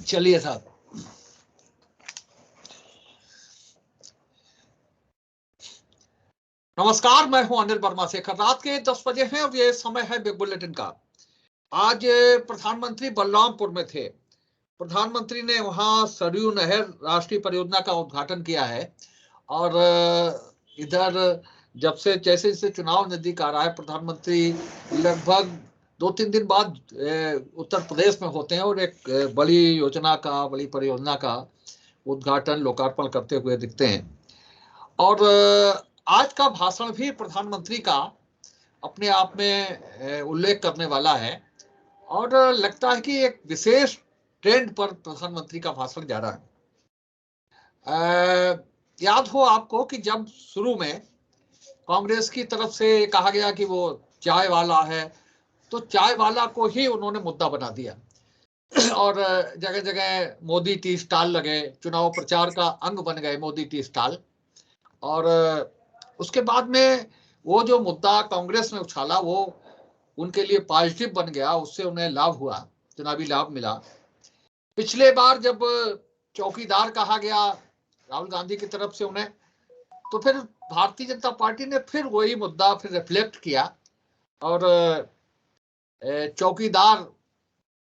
चलिए साहब, नमस्कार, मैं हूं अनिल वर्मा शेखर। रात के 10 बजे हैं और ये समय है बिग बुलेटिन का। आज प्रधानमंत्री बलरामपुर में थे। प्रधानमंत्री ने वहां सरयू नहर राष्ट्रीय परियोजना का उद्घाटन किया है। और इधर जब से जैसे जैसे चुनाव नजदीक आ रहा है, प्रधानमंत्री लगभग 2-3 दिन बाद उत्तर प्रदेश में होते हैं और एक बड़ी योजना का, बड़ी परियोजना का उद्घाटन, लोकार्पण करते हुए दिखते हैं। और आज का भाषण भी प्रधानमंत्री का अपने आप में उल्लेख करने वाला है और लगता है कि एक विशेष ट्रेंड पर प्रधानमंत्री का भाषण जा रहा है। याद हो आपको कि जब शुरू में कांग्रेस की तरफ से कहा गया कि वो चाय वाला है, तो चाय वाला को ही उन्होंने मुद्दा बना दिया और जगह जगह मोदी टी स्टॉल लगे, चुनाव प्रचार का अंग बन गए मोदी टी स्टॉल। और उसके बाद में वो जो मुद्दा कांग्रेस ने उछाला वो उनके लिए पॉजिटिव बन गया, उससे उन्हें लाभ हुआ, चुनावी लाभ मिला। पिछले बार जब चौकीदार कहा गया राहुल गांधी की तरफ से उन्हें, तो फिर भारतीय जनता पार्टी ने फिर वही मुद्दा फिर रिफ्लेक्ट किया और चौकीदार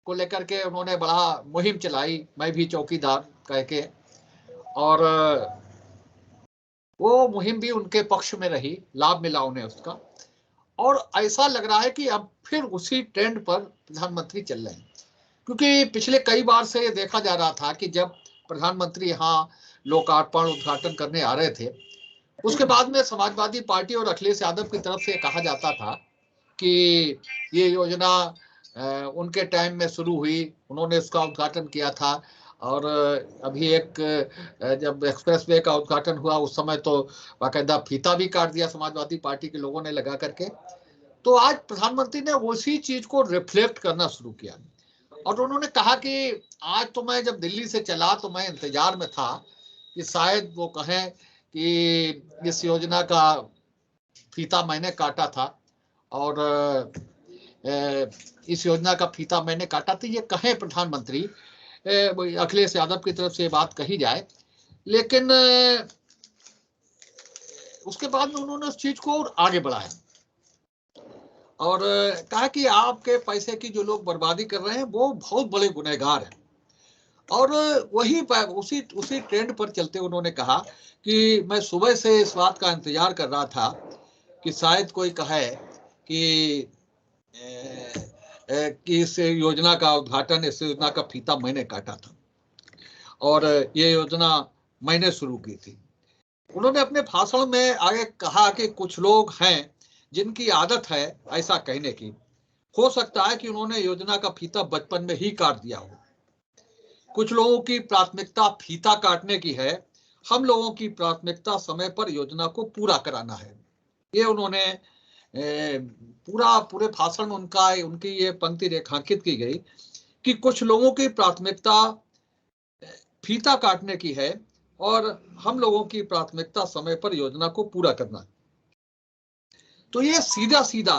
को लेकर के उन्होंने बड़ा मुहिम चलाई, मैं भी चौकीदार कह के। और वो मुहिम भी उनके पक्ष में रही, लाभ मिला उन्हें उसका। और ऐसा लग रहा है कि अब फिर उसी ट्रेंड पर प्रधानमंत्री चल रहे हैं, क्योंकि पिछले कई बार से ये देखा जा रहा था कि जब प्रधानमंत्री यहाँ लोकार्पण उद्घाटन करने आ रहे थे, उसके बाद में समाजवादी पार्टी और अखिलेश यादव की तरफ से कहा जाता था कि ये योजना उनके टाइम में शुरू हुई, उन्होंने उसका उद्घाटन किया था। और अभी एक जब एक्सप्रेसवे का उद्घाटन हुआ उस समय तो बाकायदा फीता भी काट दिया समाजवादी पार्टी के लोगों ने लगा करके। तो आज प्रधानमंत्री ने उसी चीज को रिफ्लेक्ट करना शुरू किया और उन्होंने कहा कि आज तो मैं जब दिल्ली से चला तो मैं इंतजार में था कि शायद वो कहें कि इस योजना का फीता मैंने काटा था और इस योजना का फीता मैंने काटा था, ये कहें प्रधानमंत्री, अखिलेश यादव की तरफ से ये बात कही जाए। लेकिन उसके बाद में उन्होंने उस चीज को और आगे बढ़ाया और कहा कि आपके पैसे की जो लोग बर्बादी कर रहे हैं वो बहुत बड़े गुनहगार हैं। और वही उसी ट्रेंड पर चलते उन्होंने कहा कि मैं सुबह से इस बात का इंतजार कर रहा था कि शायद कोई कहे कि इस योजना का उद्घाटन, इस योजना का फीता मैंने काटा था और ये योजना मैंने शुरू की थी। उन्होंने अपने भाषण में आगे कहा कि कुछ लोग हैं जिनकी आदत है ऐसा कहने की, हो सकता है कि उन्होंने योजना का फीता बचपन में ही काट दिया हो। कुछ लोगों की प्राथमिकता फीता काटने की है, हम लोगों की प्राथमिकता समय पर योजना को पूरा कराना है। ये उन्होंने पूरे भाषण उनकी ये पंक्ति रेखांकित की गई कि कुछ लोगों की प्राथमिकता फीता काटने की है और हम लोगों की प्राथमिकता समय पर योजना को पूरा करना है। तो ये सीधा सीधा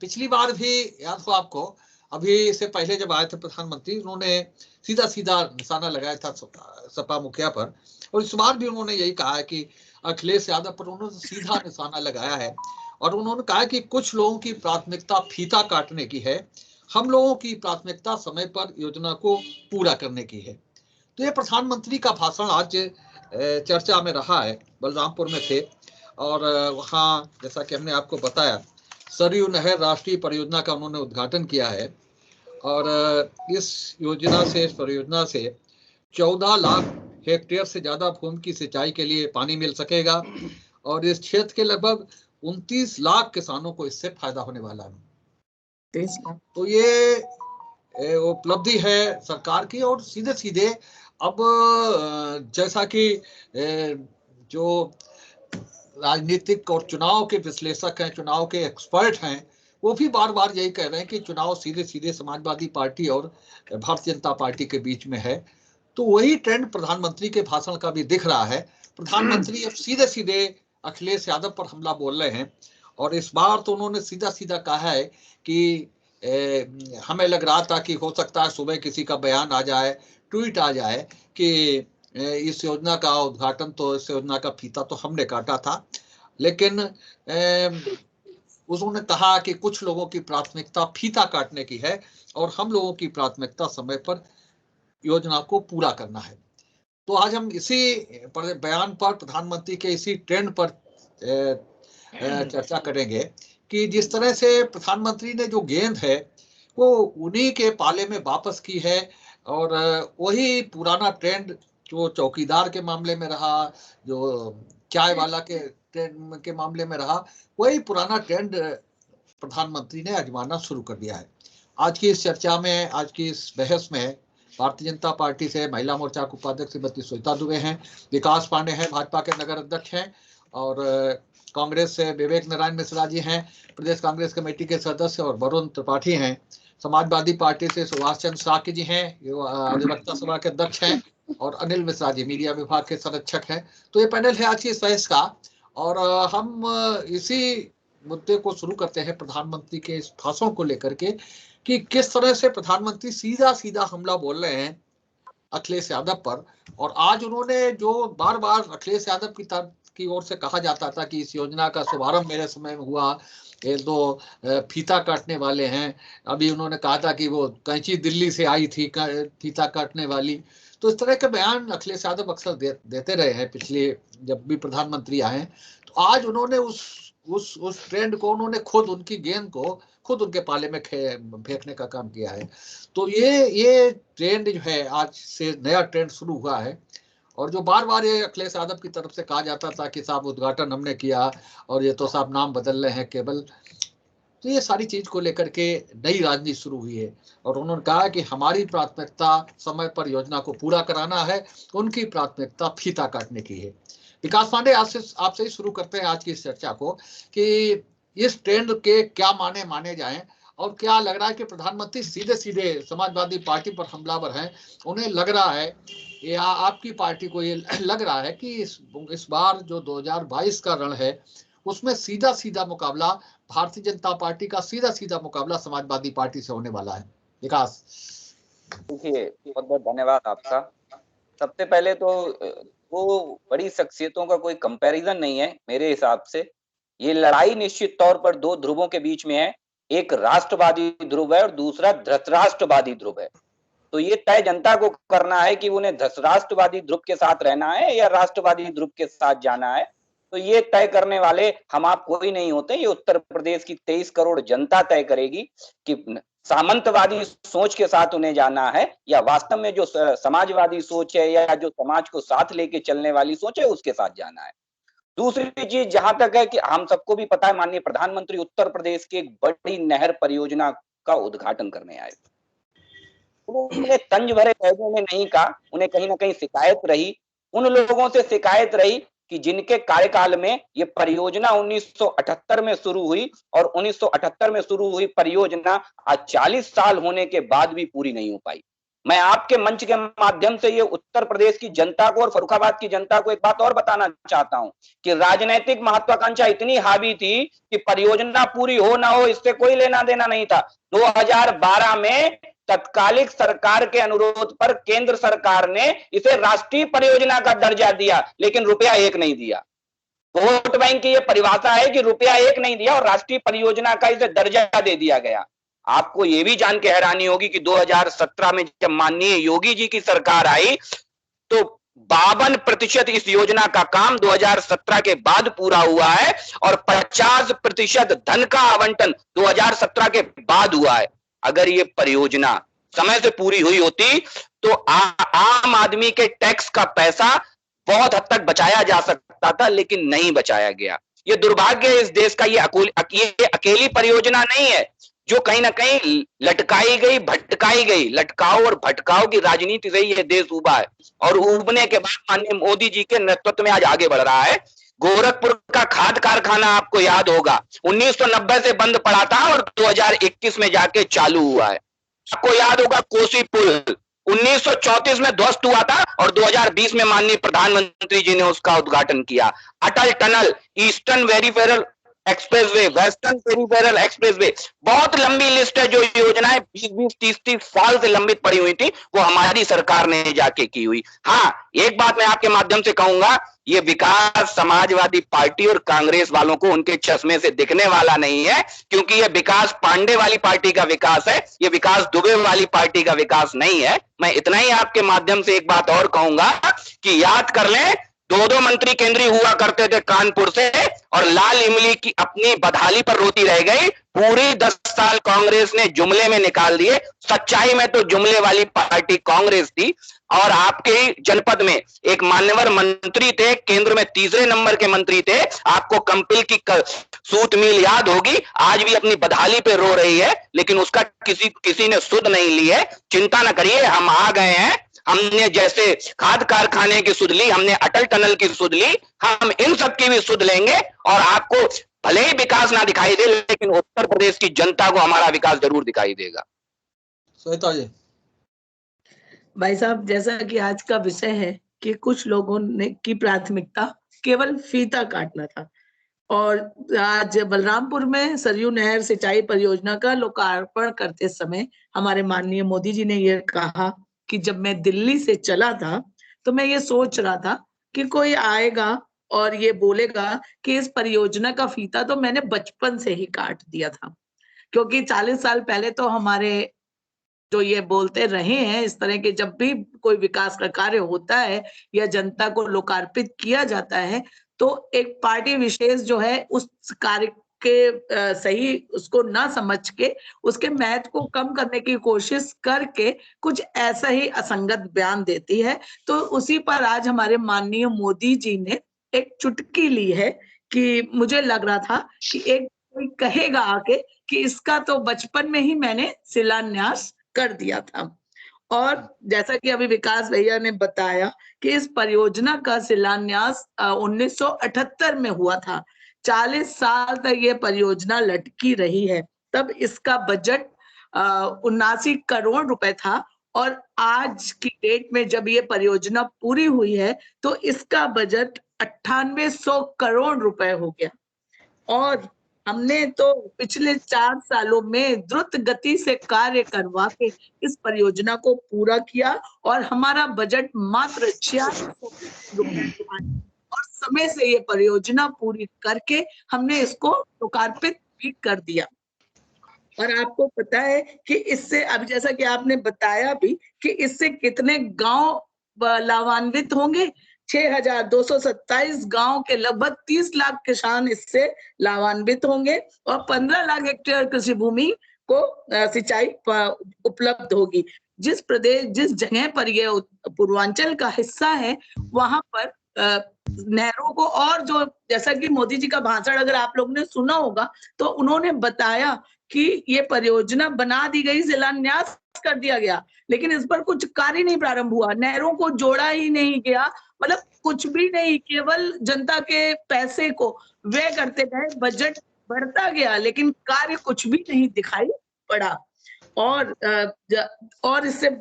पिछली बार भी याद हो आपको, अभी इससे पहले जब आए थे प्रधानमंत्री, उन्होंने सीधा सीधा निशाना लगाया था सपा मुखिया पर, और इस बार भी उन्होंने यही कहा है कि अखिलेश यादव पर उन्होंने सीधा निशाना लगाया है और उन्होंने कहा कि कुछ लोगों की प्राथमिकता फीता काटने की है, हम लोगों की प्राथमिकता समय पर योजना को पूरा करने की है। तो ये प्रधानमंत्री का भाषण आज चर्चा में रहा है। बलरामपुर में थे और वहाँ जैसा कि हमने आपको बताया सरयू नहर राष्ट्रीय परियोजना का उन्होंने उद्घाटन किया है और इस परियोजना से 14 लाख हेक्टेयर से ज्यादा भूमि की सिंचाई के लिए पानी मिल सकेगा और इस क्षेत्र के लगभग 29 लाख किसानों को इससे फायदा होने वाला है। तो ये उपलब्धि है सरकार की। और सीधे सीधे अब जैसा कि जो राजनीतिक और चुनाव के विश्लेषक हैं, चुनाव के एक्सपर्ट हैं, वो भी बार बार यही कह रहे हैं कि चुनाव सीधे सीधे समाजवादी पार्टी और भारतीय जनता पार्टी के बीच में है। तो वही ट्रेंड प्रधानमंत्री के भाषण का भी दिख रहा है। प्रधानमंत्री अब सीधे सीधे अखिलेश यादव पर हमला बोल रहे हैं और इस बार तो उन्होंने सीधा सीधा कहा है कि हमें लग रहा था कि हो सकता है सुबह किसी का बयान आ जाए, ट्वीट आ जाए कि इस योजना का उद्घाटन तो, इस योजना का फीता तो हमने काटा था। लेकिन उन्होंने कहा कि कुछ लोगों की प्राथमिकता फीता काटने की है और हम लोगों की प्राथमिकता समय पर योजना को पूरा करना है। तो आज हम इसी बयान पर, प्रधानमंत्री के इसी ट्रेंड पर चर्चा करेंगे कि जिस तरह से प्रधानमंत्री ने जो गेंद है वो उन्हीं के पाले में वापस की है और वही पुराना ट्रेंड जो चौकीदार के मामले में रहा, जो चाय वाला के ट्रेंड के मामले में रहा, वही पुराना ट्रेंड प्रधानमंत्री ने आजमाना शुरू कर दिया है। आज की इस चर्चा में, आज की इस बहस में भारतीय जनता पार्टी से महिला मोर्चा के उपाध्यक्ष श्रीमती श्वेता दुबे हैं, विकास पांडे हैं, भाजपा के नगर अध्यक्ष हैं, और कांग्रेस से विवेक नारायण मिश्रा जी हैं, प्रदेश कांग्रेस कमेटी के सदस्य, और वरुण त्रिपाठी हैं। समाजवादी पार्टी से सुभाष चंद्र साकी जी हैं, अधिवक्ता सभा के अध्यक्ष हैं, और अनिल मिश्रा जी मीडिया विभाग के संरक्षक हैं। तो ये पैनल है आज की इस बहस का, और हम इसी मुद्दे को शुरू करते हैं प्रधानमंत्री के इस भाषण को लेकर के कि किस तरह से प्रधानमंत्री सीधा सीधा हमला बोल रहे हैं अखिलेश यादव पर। और आज उन्होंने जो बार बार अखिलेश यादव की ओर से कहा जाता था कि इस योजना का शुभारंभ मेरे समय में हुआ, ये दो फीता काटने वाले हैं, अभी उन्होंने कहा था कि वो कैंची दिल्ली से आई थी फीता काटने वाली। तो इस तरह के बयान अखिलेश यादव अक्सर देते रहे हैं पिछले जब भी प्रधानमंत्री आए। तो आज उन्होंने उस ट्रेंड को, उन्होंने खुद उनकी गेंद को खुद उनके पाले में फेंकने का काम किया है। तो ये ट्रेंड जो है, आज से नया ट्रेंड शुरू हुआ है। और जो बार बार ये अखिलेश यादव की तरफ से कहा जाता था कि साहब उद्घाटन हमने किया और ये तो साहब नाम बदल रहे हैं केवल, तो ये सारी चीज को लेकर के नई राजनीति शुरू हुई है। और उन्होंने कहा कि हमारी प्राथमिकता समय पर योजना को पूरा कराना है, उनकी प्राथमिकता फीता काटने की है। विकास पांडे, आपसे ही शुरू करते हैं आज की इस चर्चा को कि इस ट्रेंड के क्या माने जाएं, और क्या लग रहा है कि प्रधानमंत्री सीधे सीधे समाजवादी पार्टी पर हमलावर हैं? उन्हें लग रहा है या आपकी पार्टी को ये लग रहा है कि इस बार जो 2022 का रण है उसमें सीधा सीधा मुकाबला भारतीय जनता पार्टी का, सीधा सीधा मुकाबला समाजवादी पार्टी से होने वाला है? विकास। देखिए, बहुत बहुत धन्यवाद आपका। सबसे पहले तो वो बड़ी शख्सियतों का कोई कंपैरिजन नहीं है मेरे हिसाब से। ये लड़ाई निश्चित तौर पर दो ध्रुवों के बीच में है, एक राष्ट्रवादी ध्रुव है और दूसरा धृतराष्ट्रवादी ध्रुव है। तो ये तय जनता को करना है कि उन्हें धृतराष्ट्रवादी ध्रुव के साथ रहना है या राष्ट्रवादी ध्रुव के साथ जाना है। तो ये तय करने वाले हम आप कोई नहीं होते, ये उत्तर प्रदेश की 23 करोड़ जनता तय करेगी कि सामंतवादी सोच के साथ उन्हें जाना है या वास्तव में जो समाजवादी सोच है या जो समाज को साथ लेके चलने वाली सोच है उसके साथ जाना है। दूसरी चीज जहां तक है कि हम सबको भी पता है, माननीय प्रधानमंत्री उत्तर प्रदेश की एक बड़ी नहर परियोजना का उद्घाटन करने आए। उन्हें तंज भरे लहजे में नहीं कहा, उन्हें कहीं ना कहीं शिकायत रही, उन लोगों से शिकायत रही कि जिनके कार्यकाल में ये परियोजना 1978 में शुरू हुई, और 1978 में शुरू हुई परियोजना आज 40 साल होने के बाद भी पूरी नहीं हो पाई। मैं आपके मंच के माध्यम से ये उत्तर प्रदेश की जनता को और फर्रुखाबाद की जनता को एक बात और बताना चाहता हूं कि राजनीतिक महत्वाकांक्षा इतनी हावी थी कि परियोजना पूरी हो ना हो इससे कोई लेना देना नहीं था। 2012 में तत्कालिक सरकार के अनुरोध पर केंद्र सरकार ने इसे राष्ट्रीय परियोजना का दर्जा दिया, लेकिन रुपया एक नहीं दिया। वोट बैंक की यह परिभाषा है कि रुपया एक नहीं दिया और राष्ट्रीय परियोजना का इसे दर्जा दे दिया गया। आपको यह भी जान के हैरानी होगी कि 2017 में जब माननीय योगी जी की सरकार आई तो 52% इस योजना का काम 2017 के बाद पूरा हुआ है और 50% धन का आवंटन 2017 के बाद हुआ है। अगर ये परियोजना समय से पूरी हुई होती तो आम आदमी के टैक्स का पैसा बहुत हद तक बचाया जा सकता था, लेकिन नहीं बचाया गया। ये दुर्भाग्य है इस देश का। ये अकेली परियोजना नहीं है जो कहीं ना कहीं लटकाई गई, भटकाई गई। लटकाओ और भटकाओ की राजनीति से ये देश उबा है और उबने के बाद माननीय मोदी जी के नेतृत्व में आज आगे बढ़ रहा है। गोरखपुर का खाद कारखाना आपको याद होगा 1990 से बंद पड़ा था और 2021 में जाके चालू हुआ है। आपको याद होगा कोसी पुल 1934 में ध्वस्त हुआ था और 2020 में माननीय प्रधानमंत्री जी ने उसका उद्घाटन किया। Atal tunnel, eastern peripheral expressway, western peripheral expressway, बहुत लंबी लिस्ट है जो योजनाएं 20-20, 30-30 साल से लंबित पड़ी हुई थी, वो हमारी सरकार ने जाके की हुई। हाँ, एक बात मैं आपके माध्यम से कहूंगा, ये विकास समाजवादी पार्टी और कांग्रेस वालों को उनके चश्मे से दिखने वाला नहीं है, क्योंकि ये विकास पांडे वाली पार्टी का विकास है, ये विकास दुबे वाली पार्टी का विकास नहीं है। मैं इतना ही आपके माध्यम से एक बात और कहूंगा कि याद कर लें, 2-2 मंत्री केंद्रीय हुआ करते थे कानपुर से, और लाल इमली की अपनी बदहाली पर रोती रह गई। पूरी 10 साल कांग्रेस ने जुमले में निकाल दिए, सच्चाई में तो जुमले वाली पार्टी कांग्रेस थी। और आपके जनपद में एक मान्यवर मंत्री थे, केंद्र में 3रे नंबर के मंत्री थे, आपको कंपिल की सूत मिल याद होगी, आज भी अपनी बदहाली पे रो रही है, लेकिन उसका किसी ने सुध नहीं ली है। चिंता न करिए, हम आ गए हैं। हमने जैसे खाद कारखाने की सुध ली, हमने अटल टनल की सुध ली, हम इन सब की भी सुध लेंगे, और आपको भले ही विकास ना दिखाई दे, लेकिन उत्तर प्रदेश की जनता को हमारा विकास जरूर दिखाई देगा। श्वेता जी। भाई साहब, जैसा कि आज का विषय है कि कुछ लोगों ने की प्राथमिकता केवल फीता काटना था, और आज बलरामपुर में सरयू नहर सिंचाई परियोजना का लोकार्पण करते समय हमारे माननीय मोदी जी ने यह कहा कि जब मैं दिल्ली से चला था तो मैं ये सोच रहा था कि कोई आएगा और ये बोलेगा कि इस परियोजना का फीता तो मैंने बचपन से ही काट दिया था, क्योंकि 40 साल पहले तो हमारे जो ये बोलते रहे हैं, इस तरह के जब भी कोई विकास का कार्य होता है या जनता को लोकार्पित किया जाता है, तो एक पार्टी विशेष जो है उस कार्य के सही उसको ना समझ के उसके महत्व को कम करने की कोशिश करके कुछ ऐसा ही असंगत बयान देती है। तो उसी पर आज हमारे माननीय मोदी जी ने एक चुटकी ली है कि मुझे लग रहा था कि एक कोई कहेगा आके कि इसका तो बचपन में ही मैंने शिलान्यास कर दिया था। और जैसा कि अभी विकास भैया ने बताया कि इस परियोजना का शिलान्यास 1978 में हुआ था। 40 साल तक ये परियोजना लटकी रही है। तब इसका बजट 79 करोड़ रुपए था, और आज की डेट में जब ये परियोजना पूरी हुई है तो इसका बजट 9800 करोड़ रुपए हो गया। और हमने तो पिछले 4 सालों में द्रुत गति से कार्य करवा के इस परियोजना को पूरा किया, और हमारा बजट मात्र 4600 रुपए और समय से ये परियोजना पूरी करके हमने इसको लोकार्पित भी कर दिया। और आपको पता है कि इससे, अब जैसा कि आपने बताया भी कि इससे कितने गांव लाभान्वित होंगे, 6227 गांव के लगभग 30 लाख किसान इससे लाभान्वित होंगे, और 15 लाख हेक्टेयर कृषि भूमि को सिंचाई उपलब्ध होगी। जिस जगह पर ये पूर्वांचल का हिस्सा है, वहां पर नहरों को, और जो जैसा कि मोदी जी का भाषण अगर आप लोगों ने सुना होगा तो उन्होंने बताया कि ये परियोजना बना दी गई, शिलान्यास कर दिया गया, लेकिन इस पर कुछ कार्य नहीं प्रारंभ हुआ, नहरों को जोड़ा ही नहीं गया, मतलब कुछ भी नहीं, केवल जनता के पैसे को व्यय करते गए, बजट बढ़ता गया, लेकिन कार्य कुछ भी नहीं दिखाई पड़ा। और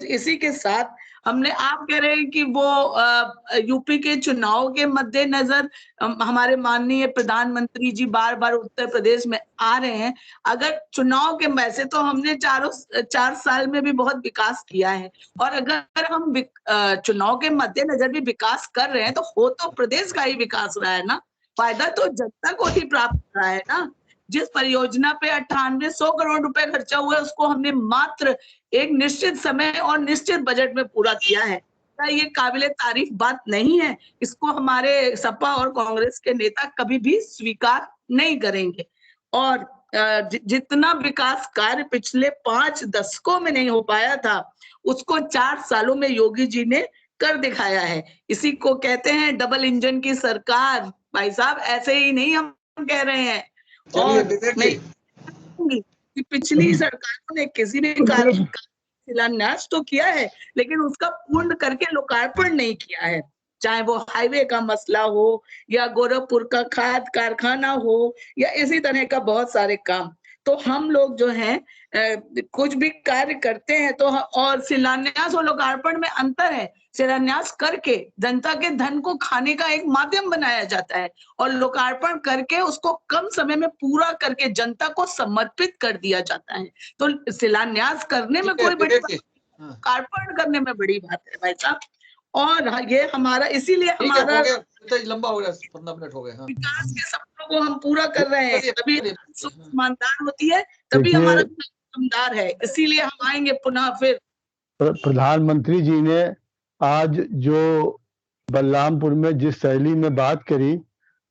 इसी के साथ हमने, आप कह रहे हैं कि वो यूपी के चुनाव के मद्देनजर हमारे माननीय प्रधानमंत्री जी बार बार उत्तर प्रदेश में आ रहे हैं। अगर चुनाव के, वैसे तो हमने 4 साल में भी बहुत विकास किया है, और अगर हम चुनाव के मद्देनजर भी विकास कर रहे हैं तो हो तो प्रदेश का ही विकास रहा है ना, फायदा तो जनता को ही प्राप्त हो रहा है ना। जिस परियोजना पे 9800 करोड़ रुपए खर्चा हुआ है, उसको हमने मात्र एक निश्चित समय और निश्चित बजट में पूरा किया है। क्या ये काबिले तारीफ बात नहीं है? इसको हमारे सपा और कांग्रेस के नेता कभी भी स्वीकार नहीं करेंगे। और जितना विकास कार्य पिछले 5 दशकों में नहीं हो पाया था, उसको 4 सालों में योगी जी ने कर दिखाया है। इसी को कहते हैं डबल इंजन की सरकार। भाई साहब, ऐसे ही नहीं हम कह रहे हैं। और पिछली सरकारों ने किसी भी कार्य शिलान्यास तो किया है, लेकिन उसका पूर्ण करके लोकार्पण नहीं किया है, चाहे वो हाईवे का मसला हो या गोरखपुर का खाद कारखाना हो या इसी तरह का बहुत सारे काम। तो हम लोग जो है कुछ भी कार्य करते हैं तो और शिलान्यास और लोकार्पण में अंतर है। शिलान्यास करके जनता के धन को खाने का एक माध्यम बनाया जाता है और लोकार्पण करके उसको कम समय में पूरा करके जनता को समर्पित कर दिया जाता है। तो शिलान्यास करने में कोई बड़ी बात, लोकार्पण करने में बड़ी बात है भाई साहब। और ये हमारा इसीलिए हमारा लंबा हो गया, 15 मिनट हो गए। विकास के सपनों को हम पूरा कर रहे हैं, तभी ईमानदार होती है, तभी हमारा ईमानदार है, इसीलिए हम आएंगे पुनः फिर। प्रधानमंत्री जी ने आज जो बलरामपुर में जिस शैली में बात करी,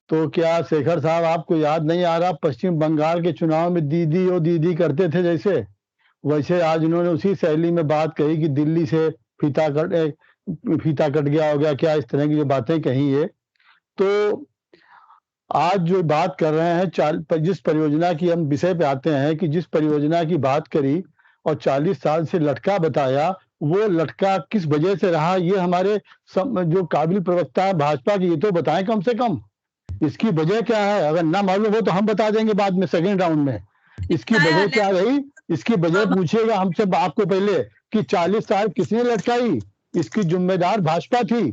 तो क्या शेखर साहब आपको याद नहीं आ रहा पश्चिम बंगाल के चुनाव में दीदी और दीदी करते थे जैसे, वैसे आज उन्होंने उसी शैली में बात कही कि दिल्ली से फीता कट गया हो गया, क्या इस तरह की जो बातें कही है। तो आज जो बात कर रहे हैं जिस परियोजना की हम विषय पे आते हैं कि जिस परियोजना की बात करी और 40 साल से लटका बताया, वो लटका किस वजह से रहा, ये हमारे जो काबिल प्रवक्ता है भाजपा की, ये तो बताएं कम से कम इसकी वजह क्या है। अगर ना मालूम हो तो हम बता देंगे बाद में सेकंड राउंड में इसकी वजह क्या रही। इसकी वजह पूछिएगा हमसे आपको पहले कि 40 साल किसने लटकाई, इसकी जिम्मेदार भाजपा थी।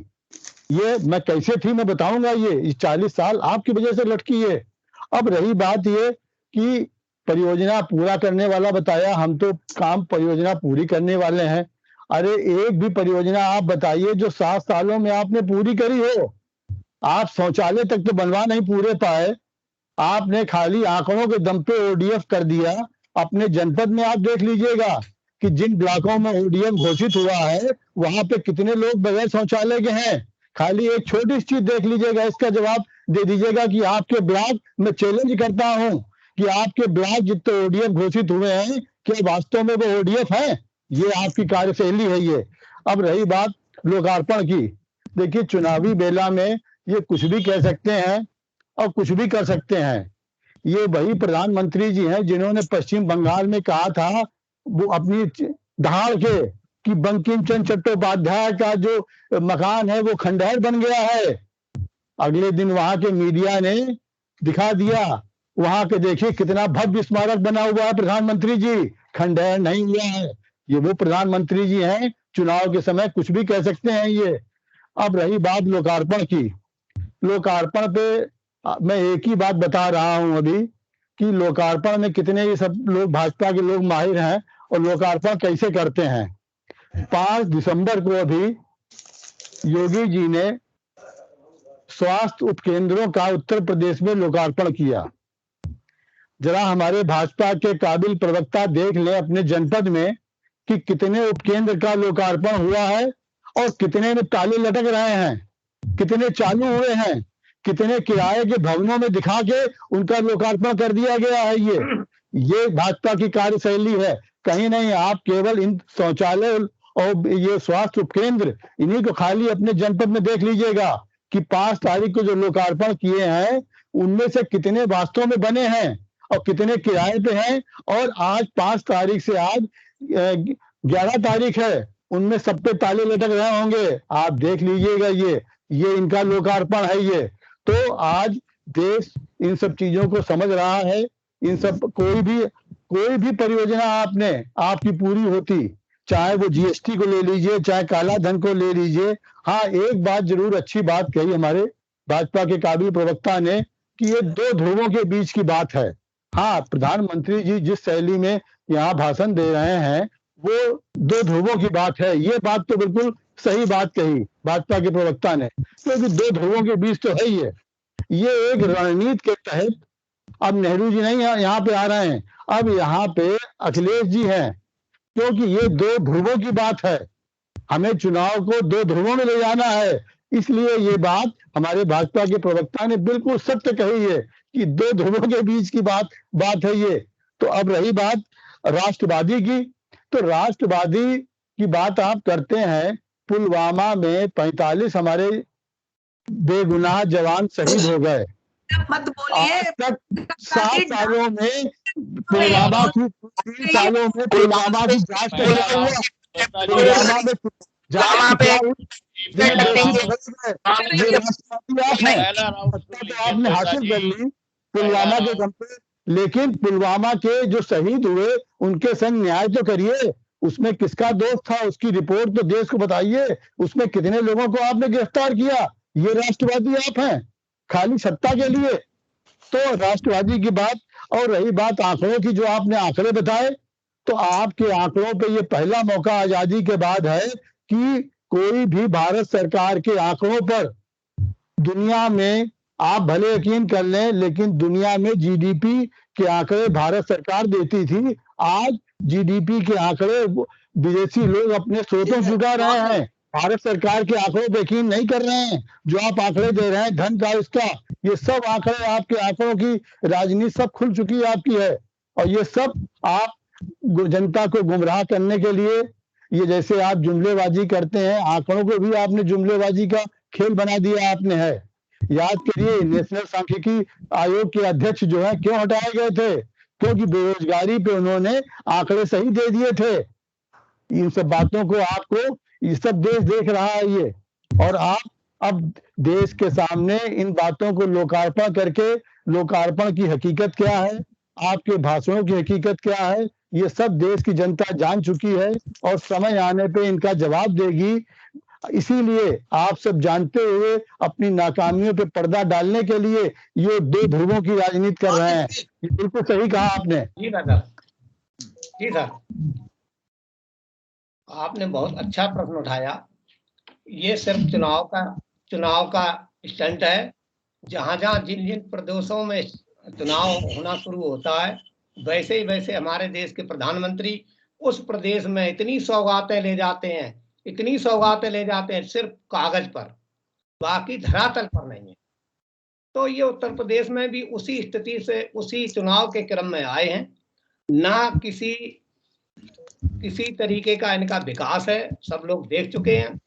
ये मैं कैसे थी मैं बताऊंगा, ये 40 साल आपकी वजह से लटकी है। अब रही बात ये कि परियोजना पूरा करने वाला बताया, हम तो काम परियोजना पूरी करने वाले हैं। अरे एक भी परियोजना आप बताइए जो 7 सालों में आपने पूरी करी हो। आप शौचालय तक तो बनवा नहीं पूरे पाए, आपने खाली आंकड़ों के दम पे ओडीएफ कर दिया। अपने जनपद में आप देख लीजिएगा कि जिन ब्लॉकों में ओडीएफ घोषित हुआ है वहां पे कितने लोग बगैर शौचालय के हैं। खाली एक छोटी सी चीज देख लीजिएगा, इसका जवाब दे दीजिएगा कि आपके ब्लॉक में चैलेंज करता हूं कि आपके ब्लॉक जितने ओडीएफ घोषित हुए हैं क्या वास्तव में वो ओडीएफ है। ये आपकी कार्यशैली है ये। अब रही बात लोकार्पण की, देखिए चुनावी बेला में ये कुछ भी कह सकते हैं और कुछ भी कर सकते हैं। ये वही प्रधानमंत्री जी हैं जिन्होंने पश्चिम बंगाल में कहा था वो अपनी दहाड़ के कि बंकिम चंद्र चट्टोपाध्याय का जो मकान है वो खंडहर बन गया है। अगले दिन वहां के मीडिया ने दिखा दिया, वहां के देखिए कितना भव्य स्मारक बना हुआ है प्रधानमंत्री जी, खंडहर नहीं हुआ है। ये वो प्रधानमंत्री जी हैं, चुनाव के समय कुछ भी कह सकते हैं ये। अब रही बात लोकार्पण की, लोकार्पण पे मैं एक ही बात बता रहा हूं अभी कि लोकार्पण में कितने ये सब लोग भाजपा के लोग माहिर हैं और लोकार्पण कैसे करते हैं। 5 दिसंबर को अभी योगी जी ने स्वास्थ्य उपकेंद्रों का उत्तर प्रदेश में लोकार्पण किया। जरा हमारे भाजपा के काबिल प्रवक्ता देख लें अपने जनपद में कि कितने उपकेंद्र का लोकार्पण हुआ है और कितने में ताले लटक रहे हैं, कितने चालू हुए हैं, कितने किराए के भवनों में दिखा के उनका लोकार्पण कर दिया गया है। ये भाजपा की कार्यशैली है। कहीं नहीं, आप केवल इन शौचालय और ये स्वास्थ्य उपकेंद्र इन्हीं को खाली अपने जनपद में देख लीजिएगा कि 5 तारीख को जो लोकार्पण किए हैं उनमें से कितने वास्तव में बने हैं और कितने किराए पे हैं। और आज 5 तारीख से आज 11 तारीख है, उनमें सब पे ताले लटक रहे होंगे। आप देख लीजिएगा, ये इनका लोकार्पण है ये। तो आज देश इन सब चीजों को समझ रहा है। इन सब कोई भी परियोजना आपकी पूरी होती, चाहे वो जीएसटी को ले लीजिए, चाहे काला धन को ले लीजिए। हाँ, एक बात जरूर अच्छी बात कही हमारे भाजपा के काबिल प्रवक्ता ने कि ये 2 ध्रुवों के बीच की बात है। हाँ, प्रधानमंत्री जी जिस शैली में यहाँ भाषण दे रहे हैं वो 2 ध्रुवों की बात है। ये बात तो बिल्कुल सही बात कही भाजपा के प्रवक्ता ने, क्योंकि 2 ध्रुवों के बीच तो है ये एक रणनीति के तहत। अब नेहरू जी नहीं यहाँ पे आ रहे हैं, अब यहाँ पे अखिलेश जी हैं, क्योंकि ये 2 ध्रुवों की बात है। हमें चुनाव को 2 ध्रुवों में ले जाना है, इसलिए ये बात हमारे भाजपा के प्रवक्ता ने बिल्कुल सत्य कही है कि 2 ध्रुवों के बीच की बात है ये। तो अब रही बात राष्ट्रवादी की, तो राष्ट्रवादी की बात आप करते हैं। पुलवामा में 45 हमारे बेगुनाह जवान शहीद हो गए। मत बोलिए। आज तक 7 सालों में पुलवामा की 3 सालों में पुलवामा की जांच कर रहा हुआ, पुलवामा में आपने हासिल कर ली पुलवामा के दम पे। लेकिन पुलवामा के जो शहीद हुए उनके संग न्याय तो करिए। उसमें किसका दोष था, उसकी रिपोर्ट तो देश को बताइए। उसमें कितने लोगों को आपने गिरफ्तार किया? ये राष्ट्रवादी आप हैं खाली सत्ता के लिए? तो राष्ट्रवादी की बात। और रही बात आंकड़ों की, जो आपने आंकड़े बताए, तो आपके आंकड़ों पे ये पहला मौका आजादी के बाद है कि कोई भी भारत सरकार के आंकड़ों पर दुनिया में, आप भले यकीन कर लें, लेकिन दुनिया में जीडीपी के आंकड़े भारत सरकार देती थी। आज जीडीपी के आंकड़े विदेशी लोग अपने स्रोतों से जुटा रहे हैं, भारत सरकार के आंकड़ों पे यकीन नहीं कर रहे हैं। जो आप आंकड़े दे रहे हैं धन का, इसका, ये सब आंकड़े, आपके आंकड़ों की राजनीति सब खुल चुकी है आपकी है। और ये सब आप जनता को गुमराह करने के लिए, ये जैसे आप जुमलेबाजी करते हैं, आंकड़ों को भी आपने जुमलेबाजी का खेल बना दिया आपने है। याद करिए, नेशनल सांख्यिकी आयोग के अध्यक्ष जो है क्यों हटाए गए थे? क्योंकि बेरोजगारी पे उन्होंने आंकड़े सही दे दिए थे। इन सब बातों को आपको, ये सब देश देख रहा है ये, और आप अब देश के सामने इन बातों को लोकार्पण करके, लोकार्पण की हकीकत क्या है, आपके भाषणों की हकीकत क्या है, ये सब देश की जनता जान चुकी है और समय आने पे इनका जवाब देगी। इसीलिए आप सब जानते हुए अपनी नाकामियों पे पर्दा डालने के लिए ये दो ध्रुवों की राजनीति कर रहे हैं। ये बिल्कुल सही कहा आपने। जी दादा, जी सर, आपने बहुत अच्छा प्रश्न उठाया। ये सिर्फ चुनाव का स्टंट है। जहां जहां जिन जिन प्रदेशों में चुनाव होना शुरू होता है, वैसे ही वैसे हमारे देश के प्रधानमंत्री उस प्रदेश में इतनी सौगातें ले जाते हैं, इतनी सौगातें ले जाते हैं सिर्फ कागज पर, बाकी धरातल पर नहीं है। तो ये उत्तर प्रदेश में भी उसी स्थिति से, उसी चुनाव के क्रम में आए हैं। ना किसी तरीके का इनका विकास है, सब लोग देख चुके हैं।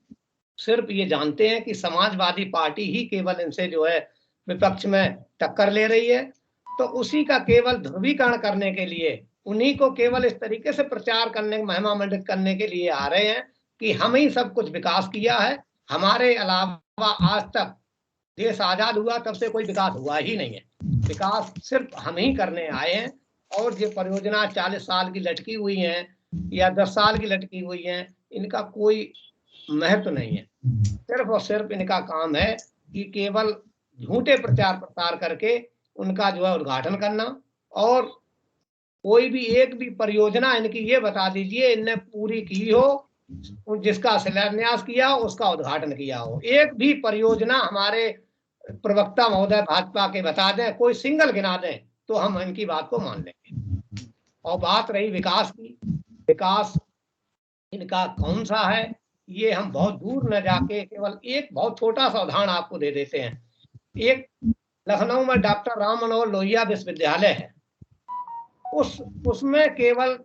सिर्फ ये जानते हैं कि समाजवादी पार्टी ही केवल इनसे जो है विपक्ष में टक्कर ले रही है। तो उसी का केवल ध्रुवीकरण करने के लिए, उन्हीं को केवल इस तरीके से प्रचार करने, महिमा मंडित करने के लिए आ रहे हैं कि हम ही सब कुछ विकास किया है, हमारे अलावा आज तक देश आजाद हुआ तब से कोई विकास हुआ ही नहीं है। विकास सिर्फ हम ही करने आए हैं। और ये परियोजना 40 साल की लटकी हुई हैं या 10 साल की लटकी हुई हैं, इनका कोई महत्व नहीं है। सिर्फ और सिर्फ इनका काम है कि केवल झूठे प्रचार प्रसार करके उनका जो है उद्घाटन करना। और कोई भी एक भी परियोजना इनकी ये बता दीजिए इनने पूरी की हो, जिसका शिलान्यास किया हो, उसका उद्घाटन किया हो। एक भी परियोजना हमारे प्रवक्ता महोदय भाजपा के बता दें, कोई सिंगल गिना दें, तो हम इनकी बात को मान लेंगे। और बात रही विकास की, विकास इनका कौन सा है, ये हम बहुत दूर न जाके केवल एक बहुत छोटा सा उदाहरण आपको दे देते हैं। एक लखनऊ में डॉक्टर राम मनोहर लोहिया विश्वविद्यालय है, उसमें केवल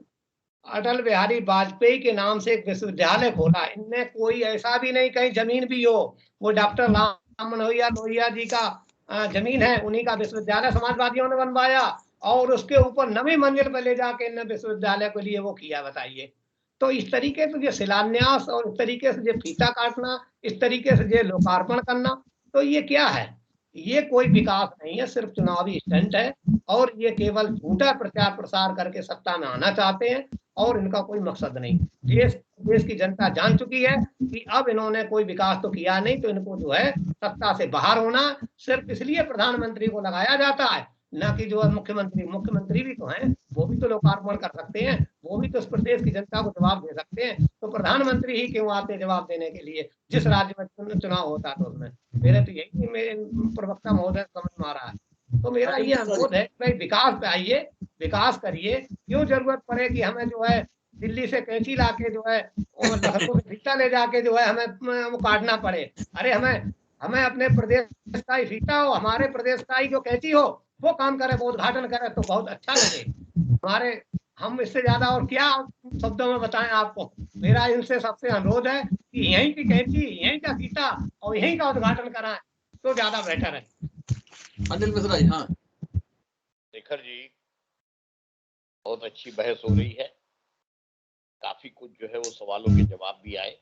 अटल बिहारी वाजपेयी के नाम से एक विश्वविद्यालय खोला। इनने कोई ऐसा भी नहीं कहीं जमीन भी हो, वो डॉक्टर राम मनोहर लोहिया जी का जमीन है, उन्हीं का विश्वविद्यालय समाजवादियों ने बनवाया और उसके ऊपर 9वीं मंजिल पर ले जाके इनने विश्वविद्यालय के लिए वो किया। बताइए, तो इस तरीके से ये शिलान्यास और इस तरीके से ये फीता काटना, इस तरीके से ये लोकार्पण करना, तो ये क्या है? ये कोई विकास नहीं है, सिर्फ चुनावी स्टंट है। और ये केवल झूठा प्रचार प्रसार करके सत्ता में आना चाहते हैं और इनका कोई मकसद नहीं। देश की जनता जान चुकी है कि अब इन्होंने कोई विकास तो किया नहीं, तो इनको जो है सत्ता से बाहर होना। सिर्फ इसलिए प्रधानमंत्री को लगाया जाता है, ना कि जो है मुख्यमंत्री भी तो हैं, वो भी तो लोकार्पण कर सकते हैं, वो भी तो इस प्रदेश की जनता को जवाब दे सकते हैं। तो प्रधानमंत्री ही क्यों आते जवाब देने के लिए, जिस राज्य में चुनाव होता तो उसमें? मेरे तो यही मेरे प्रवक्ता महोदय समझ में आ रहा है। तो मेरा ये अनुरोध है, भाई विकास पे आइए, विकास करिए। क्यों जरूरत पड़े कि हमें जो है दिल्ली से कैंची लाके जो है लखनऊ से फीता ले जाके जो है हमें वो काटना पड़े? अरे हमें अपने प्रदेश का ही फीता हो, हमारे प्रदेश का ही जो कैंची हो, वो काम करे, वो उद्घाटन करे, तो बहुत अच्छा लगे। हम इससे ज्यादा और क्या शब्दों में बताएं आपको। मेरा इनसे सबसे अनुरोध है कि यहीं की कैंची, यहीं का फीता और यहीं का उद्घाटन कराएं तो ज्यादा बेहतर है। अनिल मिश्रा जी। हाँ शेखर जी, बहुत अच्छी बहस हो रही है, काफी कुछ जो है वो सवालों के जवाब भी आए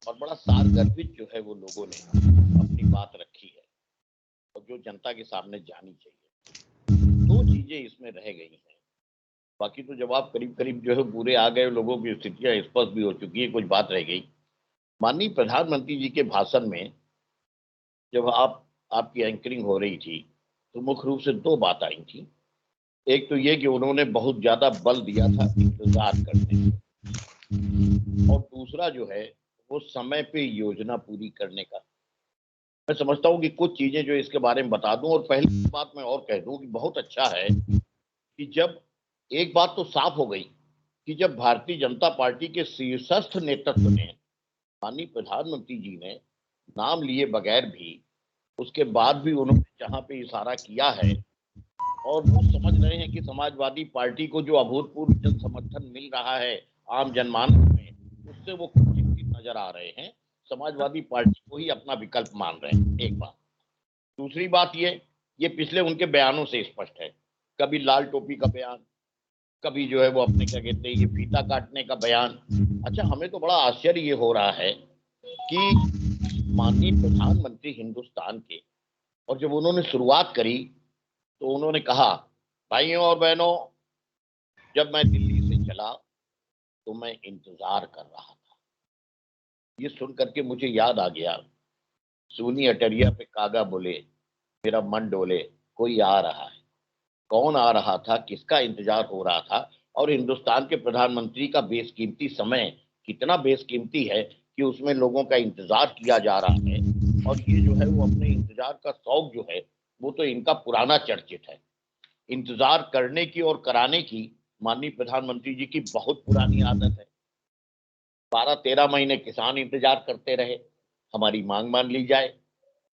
और बड़ा सारगर्भित जो है वो लोगों ने अपनी बात रखी है और जो जनता के सामने जानी चाहिए। दो चीज चीजें इसमें रह गई हैं। बाकी तो जवाब करीब करीब जो है पूरे आ गए, लोगों की स्थितियां स्पष्ट भी हो चुकी है, कुछ बात रह गई। माननीय प्रधानमंत्री जी के भाषण में जब आपकी एंकरिंग हो रही थी तो मुख्य रूप से दो बात आई थी। एक तो ये कि उन्होंने बहुत ज्यादा बल दिया था इंतजार करने, और दूसरा जो है वो समय पे योजना पूरी करने का। मैं समझता हूँ कि कुछ चीजें जो इसके बारे में बता दूं, और पहली बात मैं और कह दूं कि बहुत अच्छा है कि जब एक बात तो साफ हो गई कि जब भारतीय जनता पार्टी के शीर्षस्थ नेतृत्व ने, माननीय प्रधानमंत्री जी ने नाम लिए बगैर भी, उसके बाद भी उन्होंने जहां पे इशारा किया है और वो समझ रहे हैं कि समाजवादी पार्टी को जो अभूतपूर्व जन समर्थन मिल रहा है आम जनमानस में, उससे वो चिंतित नजर आ रहे हैं, समाजवादी पार्टी को ही अपना विकल्प मान रहे हैं। एक बात। दूसरी बात ये पिछले उनके बयानों से स्पष्ट है, कभी लाल टोपी का बयान, कभी जो है वो अपने क्या कहते हैं ये फीता काटने का बयान। अच्छा, हमें तो बड़ा आश्चर्य ये हो रहा है कि माननीय प्रधानमंत्री हिंदुस्तान के, और जब उन्होंने शुरुआत करी तो उन्होंने कहा, भाइयों और बहनों, जब मैं दिल्ली से चला तो मैं इंतजार कर रहा था। ये सुन करके मुझे याद आ गया, सूनी अटरिया पे कागा बोले, मेरा मन डोले, कोई आ रहा है। कौन आ रहा था, किसका इंतजार हो रहा था, और हिंदुस्तान के प्रधानमंत्री का बेशकीमती समय कितना बेशकीमती है कि उसमें लोगों का इंतजार किया जा रहा है। और ये जो है वो अपने इंतजार का शौक जो है वो तो इनका पुराना चर्चित है। इंतजार करने की और कराने की माननीय प्रधानमंत्री जी की बहुत पुरानी आदत है। 12-13 महीने किसान इंतजार करते रहे, हमारी मांग मान ली जाए।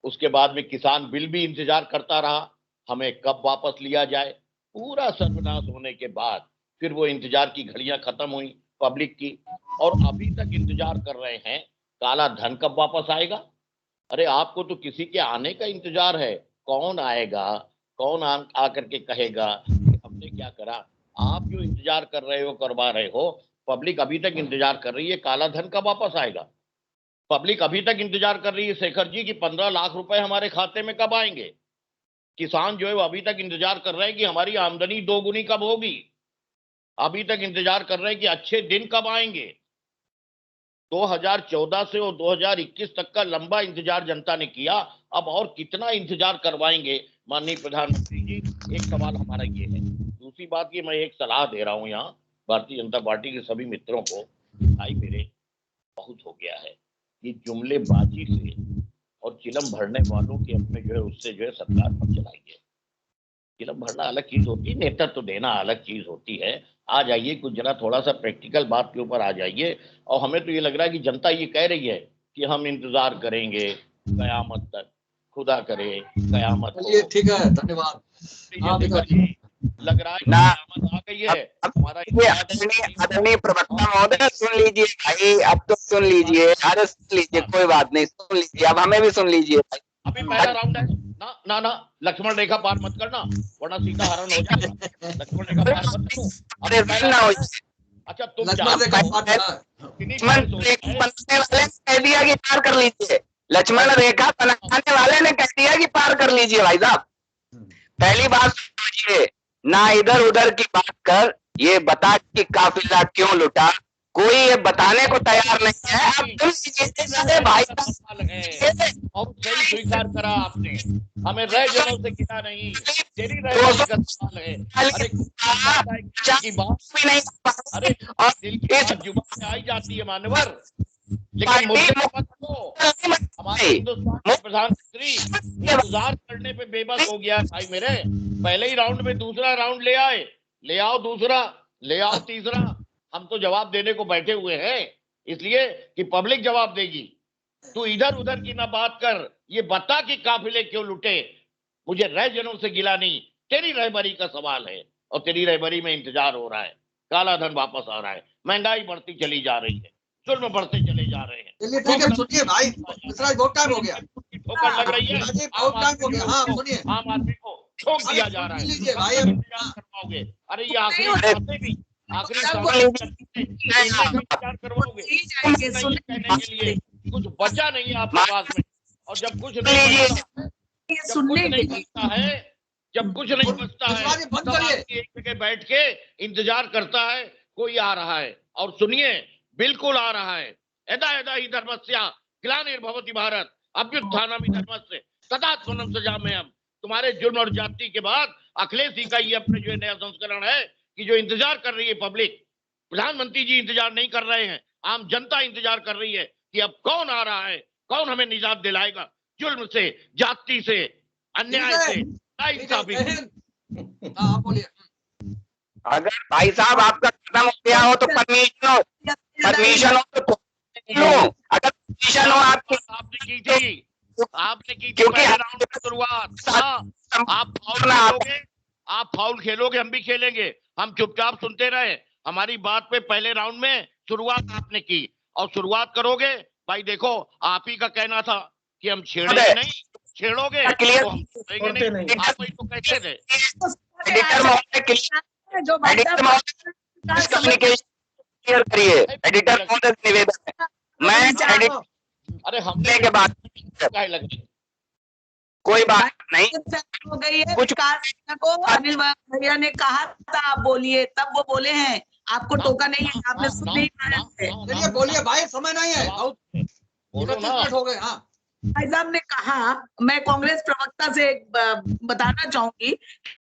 उसके बाद में किसान बिल भी इंतजार करता रहा, हमें कब वापस लिया जाए। पूरा सर्वनाश होने के बाद फिर वो इंतजार की घड़ियां खत्म हुई पब्लिक की, और अभी तक इंतजार कर रहे हैं काला धन कब वापस आएगा। अरे आपको तो किसी के आने का इंतजार है, कौन आएगा, कौन आकर के कहेगा कि हमने क्या करा। आप जो इंतजार कर रहे हो, करवा रहे हो, पब्लिक अभी तक इंतजार कर रही है काला धन कब वापस आएगा। पब्लिक अभी तक इंतजार कर रही है शेखर जी की 15 लाख रुपए हमारे खाते में कब आएंगे। किसान जो है वो अभी तक इंतजार कर रहे हैं कि हमारी आमदनी दोगुनी कब होगी। अभी तक इंतजार कर रहे हैं कि अच्छे दिन कब आएंगे। 2014 से और 2021 तक का लंबा इंतजार जनता ने किया, अब और कितना इंतजार करवाएंगे माननीय प्रधानमंत्री जी। एक सवाल हमारा ये है। दूसरी बात ये, मैं एक सलाह दे रहा हूं यहाँ भारतीय जनता पार्टी के सभी मित्रों को, भाई मेरे बहुत हो गया है ये जुमलेबाजी से और चिलम भरने वालों के अपने जो है उससे जो है सरकार पर चलाइए। चिलम भरना अलग चीज होती है, नेतृत्व तो देना अलग चीज होती है। आ जाइए कुछ जरा थोड़ा सा प्रैक्टिकल बात के ऊपर आ जाइए। और हमें तो ये लग रहा है कि जनता ये कह रही है कि हम इंतजार करेंगे कयामत तक, खुदा करे कयामत। चलिए ठीक है, धन्यवाद। लग रहा है कि कयामत आ गई है हमारा। आदरणीय प्रवक्ता महोदय सुन लीजिए भाई, अब तो सुन लीजिए। अरे सुन लीजिए, कोई बात नहीं, सुन लीजिए, अब हमें भी सुन लीजिए। अभी पहला राउंड है ना, लक्ष्मण रेखा पार मत करना वरना सीधा हरण हो जाएगा। लक्ष्मण रेखा पार मत करो। अरे ना हो। अच्छा तुम लक्ष्मण रेखा बनाने वाले ने कह दिया कि पार कर लीजिए। लक्ष्मण रेखा बनाने वाले ने कह दिया कि पार कर लीजिए भाई साहब। पहली बात समझिए, ना इधर उधर की बात कर ये बता कि काफिला क्यों लुटा, कोई ये बताने को तैयार नहीं है। अब तुम भाई और सही स्वीकार करा आपने, हमें रह जनों से गिरा नहीं, तेरी रहमत का सवाल है। अरे की बात भी नहीं, अरे दिल की बात जुबान में आई जाती है मानवर, लेकिन मुद्दे हमारे हिंदुस्तान के प्रधानमंत्री इंतजार करने पे बेबस हो गया भाई मेरे। पहले ही राउंड में दूसरा राउंड ले आए, ले आओ दूसरा, ले आओ तीसरा। हम तो जवाब देने को बैठे हुए हैं, इसलिए कि पब्लिक जवाब देगी। तू इधर उधर की ना बात कर, ये बता कि काफिले क्यों लुटे। मुझे रह जनों से गिला नहीं, तेरी रहबरी का सवाल है, और तेरी रहबरी में इंतजार हो रहा है। काला धन वापस आ रहा है, महंगाई बढ़ती चली जा रही है, जुल्म बढ़ते चले जा रहे हैं। चलिए ठीक है, सुनिए भाई, मिश्रा बहुत टाइम हो गया, ठोकर लग रही है, बहुत टाइम हो गया। हाँ सुनिए, आम आदमी को ठोक दिया जा रहा है। लीजिए भाई, करवाओगे, अरे ये आखिरी बातें भी, आखिरी इंतजार करवाओगे कहने के लिए कुछ बचा नहीं आपके पास में। और जब कुछ नहीं बचता है जब कुछ नहीं बचता है भिजवानी बंद तब करिए। आदमी एक जगह बैठ के इंतजार करता है कोई आ रहा है। और सुनिए, बिल्कुल आ रहा है। यदा यदा ही धर्मस्य ग्लानिर्भवति भारत अभ्युत्थानम् धर्मस्य तदात्मनं सृजाम्यहम्। तुम्हारे जुर्म और जाति के बाद अखिलेश जी का ये अपने जो नया संस्करण है कि जो इंतजार कर रही है पब्लिक, प्रधानमंत्री जी इंतजार नहीं कर रहे हैं, आम जनता इंतजार कर रही है कि अब कौन आ रहा है, कौन हमें निजात दिलाएगा जुल्म से, जाति से, अन्याय से, नाइंसाफी से। हाँ, आप बोलिए। अगर भाई साहब आपका खत्म हो गया हो तो परमिशन हो तो अगर परमिशन हो आपकी, आपने की थी क्योंकि पहले राउंड की शुरुआत। हाँ, आप फाउल खेलोगे, हम भी खेलेंगे। हम चुपचाप सुनते रहे, हमारी बात पे पहले राउंड में शुरुआत आपने की और शुरुआत करोगे। भाई देखो, आप ही का कहना था कि हम छेड़ेंगे नहीं, छेड़ोगे तो हम छेड़ेंगे नहीं। आप वही तो कहते थे। एडिटर महोदय क्लियर करिए। एडिटर महोदय निवेदन है, मैं एडिट अरे हमने के बाद लगे कोई बात नहीं हो गई है। कुछ को अनिल भैया ने कहा था आप बोलिए, तब वो बोले हैं, आपको टोका नहीं है, आपने सुन नहीं पाया है। चलिए बोलिए भाई, समय नहीं है, बहुत 31 मिनट हो गए। हाँ, भाई साहब ने कहा, मैं कांग्रेस प्रवक्ता से बताना चाहूंगी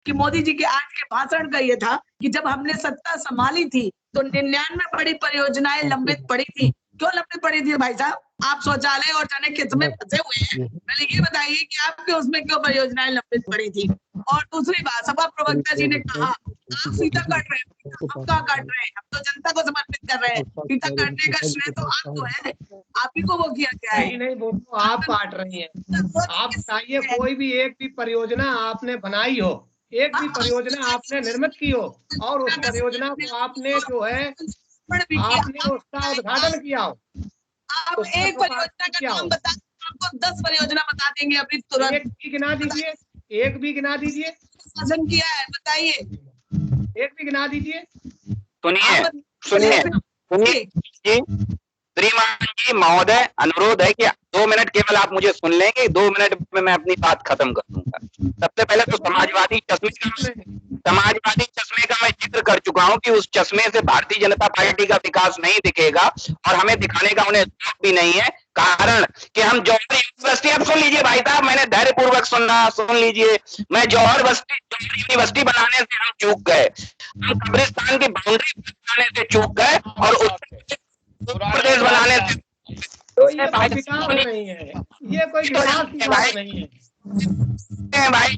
कि मोदी जी के आज के भाषण का ये था कि जब हमने सत्ता संभाली थी तो 99 बड़ी परियोजनाएं लंबित पड़ी थी। क्यों लंबित पड़ी थी भाई साहब? आप शौचालय और जनक हित में फंसे हुए हैं, पहले ये बताइए कि आपके उसमें क्यों परियोजनाएं लंबित पड़ी थी। और दूसरी बात, सभा प्रवक्ता जी ने कहा आप फीता काट रहे हैं, हम कहाँ काट रहे हैं, हम तो जनता को समर्पित कर रहे हैं, फीता काटने का श्रेय तो आपको है, आप ही को वो किया गया है। नहीं वो तो आप काट रही हैं। आप बताइए, कोई भी एक भी परियोजना आपने बनाई हो, एक भी परियोजना आपने निर्मित की हो और उस परियोजना को आपने जो है आपने उसका उद्घाटन किया हो। आप एक परियोजना का नाम बता, आपको 10 परियोजना बता देंगे अभी तुरंत। एक भी गिना दीजिए, एक भी गिना दीजिए। शासन किया है, बताइए, एक भी गिना दीजिए। सुनिए जी, श्रीमान जी महोदय, अनुरोध है कि 2 मिनट केवल आप मुझे सुन लेंगे, 2 मिनट में मैं अपनी बात खत्म कर दूंगा। सबसे पहले तो समाजवादी चश्मे का मैं जिक्र कर चुका हूं कि उस चश्मे से भारतीय जनता पार्टी का विकास नहीं दिखेगा और हमें दिखाने का उन्हें शौक भी नहीं है। कारण कि हम जौहर यूनिवर्सिटी, अब सुन लीजिए भाई साहब, मैंने धैर्य पूर्वक सुन लीजिए। मैं जौहर यूनिवर्सिटी बनाने से हम चूक गए, हम कब्रिस्तान की बाउंड्री बनाने से चूक गए और उत्तर प्रदेश बनाने से तो ये विकास नहीं है, ये कोई विकास की बात नहीं है भाई।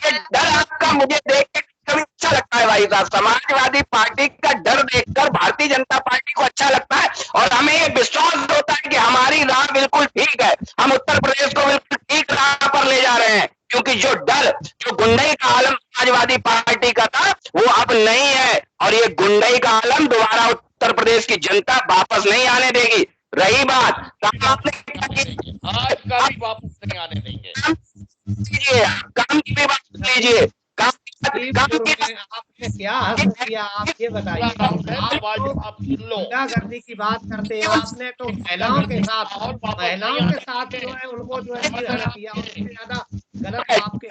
ये डर आपका मुझे देख के कभी अच्छा लगता है भाई साहब। समाजवादी पार्टी का डर देखकर भारतीय जनता पार्टी को अच्छा लगता है और हमें ये विश्वास होता है कि हमारी राह बिल्कुल ठीक है, हम उत्तर प्रदेश को बिल्कुल ठीक राह पर ले जा रहे हैं। क्योंकि जो डर, जो गुंडई का आलम समाजवादी पार्टी का था वो अब नहीं है और ये गुंडई का आलम दोबारा उत्तर प्रदेश की जनता वापस नहीं आने देगी। रही बात आपने आज का भी वापस नहीं आने देंगे। काम की भी बात लीजिए, आपने क्या हासिल किया आप ये बताइए। आप सुन लो, गुंडागर्दी की बात करते हैं आपने, तो महिलाओं के साथ जो है उनको जो है किया, उससे ज्यादा गलत आपके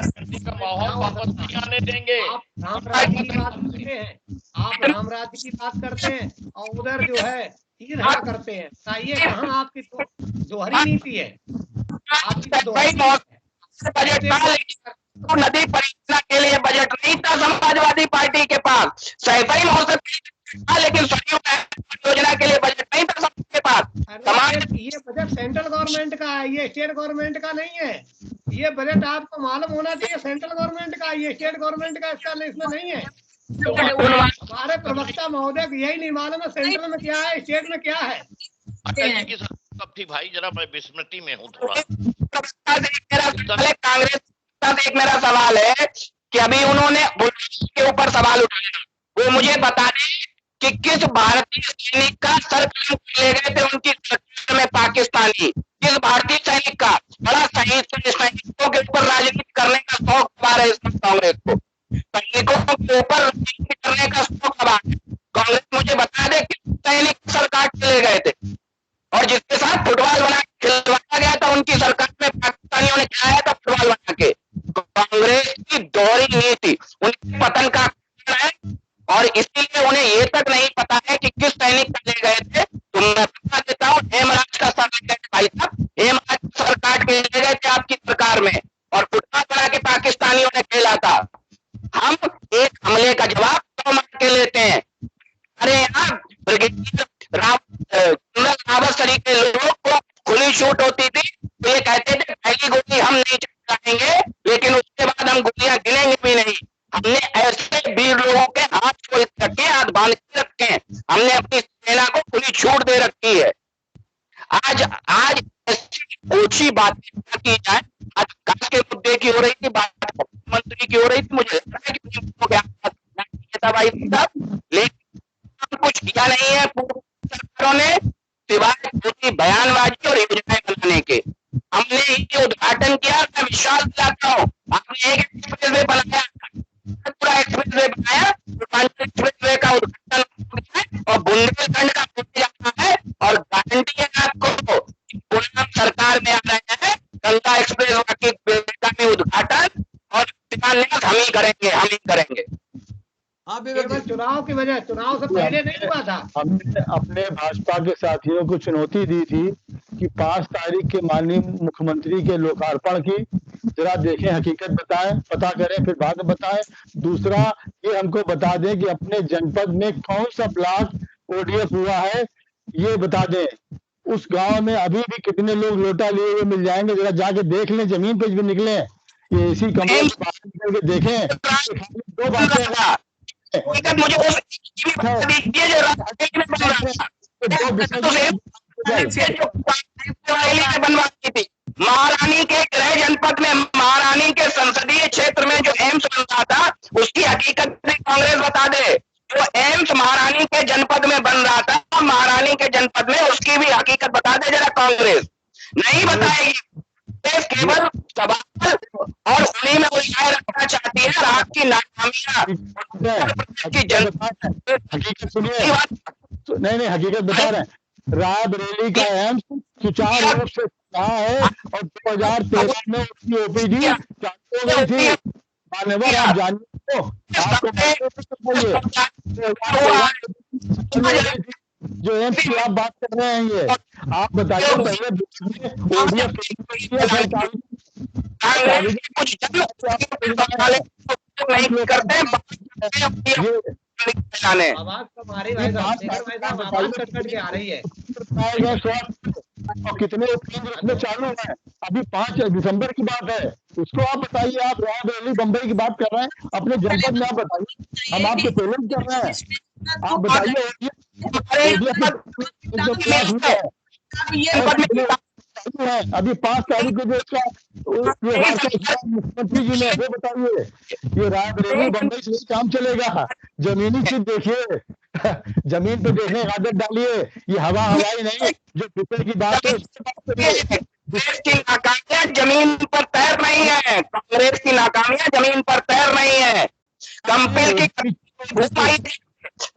माहौल वापस नहीं आने देंगे। आप रामराज्य की बात करते हैं, आप रामराज्य की बात करते हैं और उधर जो है तीर हरा करते हैं। बताइए कहाँ आपकी दोहरी नीति है? आपकी नदी परियोजना के लिए बजट नहीं था समाजवादी पार्टी के पास, सैफई महोत्सव था, लेकिन सरयू परियोजना के लिए बजट नहीं था सबके पास। ये बजट सेंट्रल गवर्नमेंट का है, ये स्टेट गवर्नमेंट का नहीं है। ये बजट आपको मालूम होना चाहिए सेंट्रल गवर्नमेंट का, ये स्टेट गवरमेंट का इसका इसमें नहीं है। हमारे प्रवक्ता महोदय को यही नहीं मालूम है सेंट्रल में क्या है, स्टेट में क्या है। अटल जी की कब थी भाई, जरा मैं विस्मृति में हूँ थोड़ा। कांग्रेस एक मेरा सवाल है कि अभी उन्होंने के ऊपर सवाल उठाया, वो मुझे बता दें कि किस भारतीय सैनिक का सर ले गए थे उनकी सरकार में पाकिस्तानी, किस भारतीय सैनिक का? बड़ा सैनिकों के ऊपर राजनीति करने का शौक आ रहा है इस कांग्रेस को, सैनिकों के ऊपर राजनीति करने का शौक आ रहा है। कांग्रेस मुझे बता दे कि सैनिक सरकार चले गए थे और जिसके साथ फुटबॉल बना खिलवाया गया था उनकी सरकार में पाकिस्तानियों ने खिलाया था फुटबॉल बना के। कांग्रेस की दोहरी 50 तरीके लोगों को खुली छूट होती थी, तो ये कहते थे पहली गोली हम नहीं चलाएंगे, लेकिन उसके बाद हम गोलियां गिनेंगे भी नहीं। हमने ऐसे वीर लोगों के हाथ खोल रखे, हाथ बांध के रखे हैं, हमने अपनी सेना को खुली छूट दे रखी है। आज ऊंची बातें की जाए, आज विकास के मुद्दे की हो रही थी, बात मंत्री की हो रही थी, मुझे लगता है कि भाई साहब, लेकिन कुछ किया नहीं है सरकारों ने, सिवाय छोटी बयानबाजी और योजनाएं बनाने के। हमने ये उद्घाटन किया, मैं विश्वास दिलाता हूँ, आपने एक एक्सप्रेसवे बनाया, पूरा एक्सप्रेसवे बनाया, पूर्वांचल एक्सप्रेसवे का उद्घाटन और बुंदेलखंड का होने जाता है, और गारंटी है आपको पूरा सरकार में आ रहे हैं, गंगा एक्सप्रेस के उद्घाटन और शिलान्यास हम ही करेंगे। केवल चुनाव की वजह, चुनाव से पहले नहीं हुआ था। हमने अपने भाजपा के साथियों को चुनौती दी थी कि 5 तारीख के माननीय मुख्यमंत्री के लोकार्पण की जरा देखें, हकीकत बताएं, पता करें, फिर बाद में बताएं। दूसरा ये हमको बता दें कि अपने जनपद में कौन सा ब्लॉक ODF हुआ है, ये बता दें। उस गांव में अभी भी कितने लोग लोटा लिए हुए मिल जाएंगे, जरा जाके देख लें, जमीन पे भी निकले, ये इसी कमरे में बाहर निकल के देखें। 2 बातें मुझे बनवाती थी महारानी के गृह जनपद में, महारानी के संसदीय क्षेत्र में जो एम्स बन रहा था, उसकी हकीकत भी कांग्रेस बता दे। जो एम्स महारानी के जनपद में बन रहा था, महारानी के जनपद में, उसकी भी हकीकत बता दे जरा, कांग्रेस नहीं बताएगी। केवल सवाल और उन्हीं में उलझाए रखना चाहती है, रात की नाकामियां। हकीकत सुनिए, नहीं हकीकत बता रहे हैं। रायबरेली का एम्स सुचारू रूप से कहा है, और 2013 में उसकी OPD चालू हो गई थी। मान्यवर आप जानिए, जो एम्स की आप बात कर रहे हैं, ये आप बताइए पहले और कितने केंद्र चालू है। अभी 5 दिसंबर की बात है, उसको आप बताइए। आप रायबरेली बम्बई की बात कर रहे हैं, अपने जनपद में आप बताइए, हम आपके पेमेंट कर रहे हैं, आप बताइए। अभी 5 तारीख को जो उसका मुख्यमंत्री जी ने, वो बताइए, ये रायबरेली बम्बई से काम चलेगा। जमीनी चीज देखिए, जमीन पे देखने की आदत डालिए, ये हवाई नहीं, जो पिछले की बात है कांग्रेस की नाकामियां जमीन पर तैर नहीं है, कांग्रेस की नाकामियां जमीन पर तैर नहीं है। कंपेल की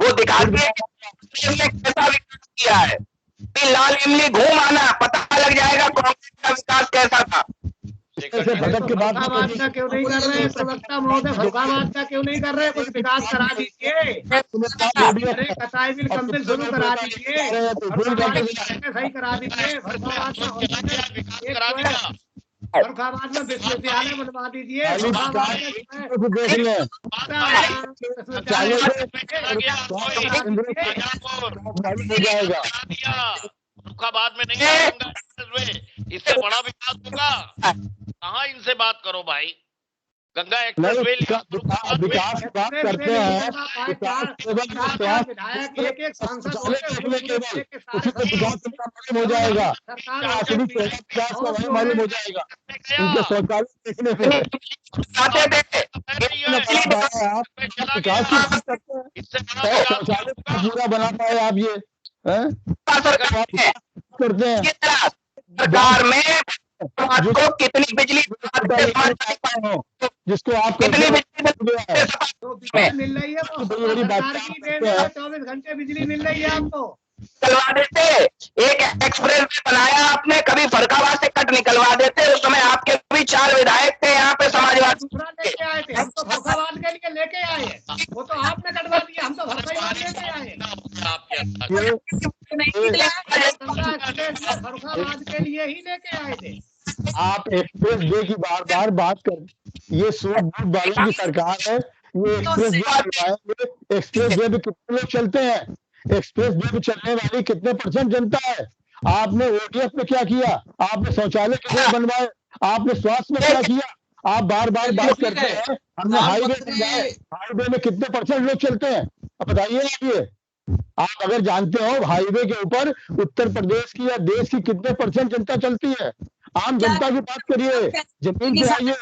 वो दिखाती है कैसा विकास किया है। लाल इमली घूम आना, पता लग जाएगा कांग्रेस का विकास कैसा था। फर्रुखाबाद का क्यों नहीं कर रहे प्रवक्ता महोदय, फर्रुखाबाद का क्यों नहीं कर रहे? कुछ विकास करा दीजिए, कसाई बिल कंपेल शुरू करा दीजिए, सही करा दीजिए। फर्रुखाबाद में विश्वविद्यालय बनवा दीजिए, फर्रुखाबाद में नहीं आऊंगा, इससे बड़ा विकास होगा। कहाँ इनसे बात करो भाई, गंगा एक्सप्रेसवे विकास की बात करते हैं, एक सांसद हो जाएगा, मालूम हो जाएगा उनके शौचालय देखने पे। शौचालय पूरा बना पाए आप, ये करते हैं। सरकार में आपको कितनी बिजली जिसको आप कितनी बिजली मिल रही है? 24 घंटे बिजली मिल रही है आपको। निकलवा देते, एक एक्सप्रेस बनाया आपने, कभी फर्रुखाबाद से कट निकलवा देते। उस समय आपके भी 4 विधायक थे यहाँ पे समाजवादी लेके आए थे, हम तो फर्रुखाबाद के लिए लेके आए, वो तो आपने कटवा दिया, हम तो फर्रुखाबाद लेके आए। फर्रुखाबाद के लिए ही लेके आए थे। आप एक्सप्रेस वे की बार बात कर, ये सूट बूट वालों की सरकार है। ये एक्सप्रेस वे पे कितने लोग चलते हैं? एक्सप्रेस वे पे चलने वाली कितने % जनता है? आपने ओडीएफ में क्या किया, आपने शौचालय कितने बनवाए, आपने स्वास्थ्य में क्या किया? आप बार बार बात करते हैं हमने हाईवे बनवाए, हाईवे में कितने % लोग चलते हैं? अब बताइए आप ये, आप अगर जानते हो हाईवे के ऊपर उत्तर प्रदेश की या देश की कितने % जनता चलती है? आम जनता की बात करिए, जमीन पे आइए।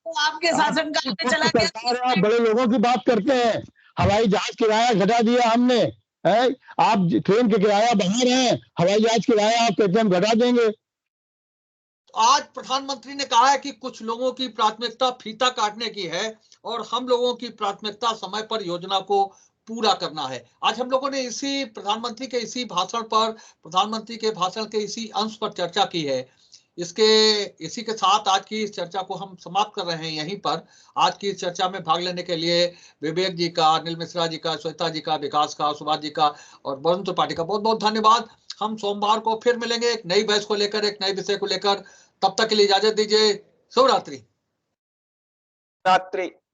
आपके शासनकाल में चला गया सरकार है, आप बड़े लोगों की बात करते हैं। हवाई जहाज किराया घटा दिया हमने, है? आप ट्रेन के किराया बढ़ा रहे हैं, हवाई जहाज किराया आप कहते हैं हम घटा देंगे। आज प्रधानमंत्री ने कहा है कि कुछ लोगों की प्राथमिकता फीता काटने की है और हम लोगों की प्राथमिकता समय पर योजना को पूरा करना है। आज हम लोगों ने इसी प्रधानमंत्री के इसी भाषण पर, प्रधानमंत्री के भाषण के इसी अंश पर चर्चा की है। इसी के साथ आज की इस चर्चा को हम समाप्त कर रहे हैं यहीं पर। आज की इस चर्चा में भाग लेने के लिए विवेक जी का, अनिल मिश्रा जी का, श्वेता जी का, विकास का, सुभाष जी का और वरुण त्रिपाठी का बहुत बहुत धन्यवाद। हम सोमवार को फिर मिलेंगे एक नई बहस को लेकर, एक नए विषय को लेकर। तब तक के लिए इजाजत दीजिए। शुभ रात्रि।